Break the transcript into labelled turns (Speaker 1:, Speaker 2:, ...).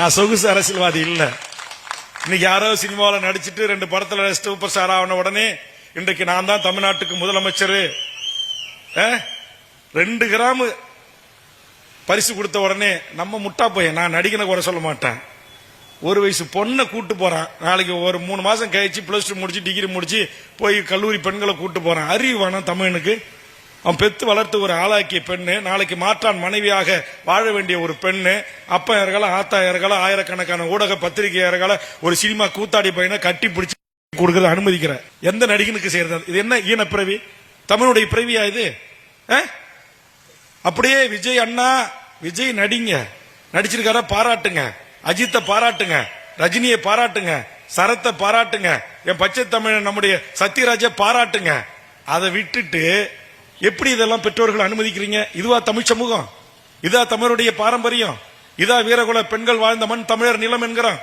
Speaker 1: நான் சொகுசு அரசியல்வாதி இல்ல. இன்னைக்கு யாரோ சினிமாவில் நடிச்சிட்டு 2 படத்துல சூப்பர் ஸ்டார் ஆன உடனே இன்றைக்கு நான் தான் தமிழ்நாட்டுக்கு முதலமைச்சர் 2 கிராம் பரிசு கொடுத்த உடனே நம்ம முட்டா போய் நான் நடிகனை குறை சொல்ல மாட்டேன். 1 வயசு பொண்ணை கூட்டு போறான், நாளைக்கு ஒரு 3 மாசம் கழிச்சு +2 முடிச்சு டிகிரி முடிச்சு போய் கல்லூரி பெண்களை கூட்டு போறான். அறிவு வேணாம் தமிழனுக்கு? அவன் பெத்து வளர்த்து ஒரு ஆளாக்கிய பெண்ணு, நாளைக்கு மாற்றான் மனைவியாக வாழ வேண்டிய ஒரு பெண்ணு, அப்பா இருக்கலாம் ஆத்தா இருக்கலாம் ஆயிரக்கணக்கான ஊடக பத்திரிகை இருக்கலாம் ஒரு சினிமா கூத்தாடி பையனை கட்டி பிடிச்சி கொடுக்கறது அனுமதிக்கிற எந்த நடிகனுக்கு செய்யறது? இது என்ன ஈன பிறவி? தமிழுடைய பிறவியா இது? அப்படியே விஜய் அண்ணா, விஜய் நடிங்க, நடிச்சிருக்கார பாராட்டுங்க, அஜித்தை பாராட்டுங்க, ரஜினியை பாராட்டுங்க, சரத்தை பாராட்டுங்க, என் பச்சை தமிழ் நம்முடைய சத்யராஜை பாராட்டுங்க. அதை விட்டுட்டு எப்படி இதெல்லாம் பெற்றோர்கள் அனுமதிக்கிறீங்க? இதுவா தமிழ் சமூகம்? இதா தமிழருடைய பாரம்பரியம்? இதா வீரகுல பெண்கள் வாழ்ந்த மண் தமிழர் நிலம் என்கிறான்.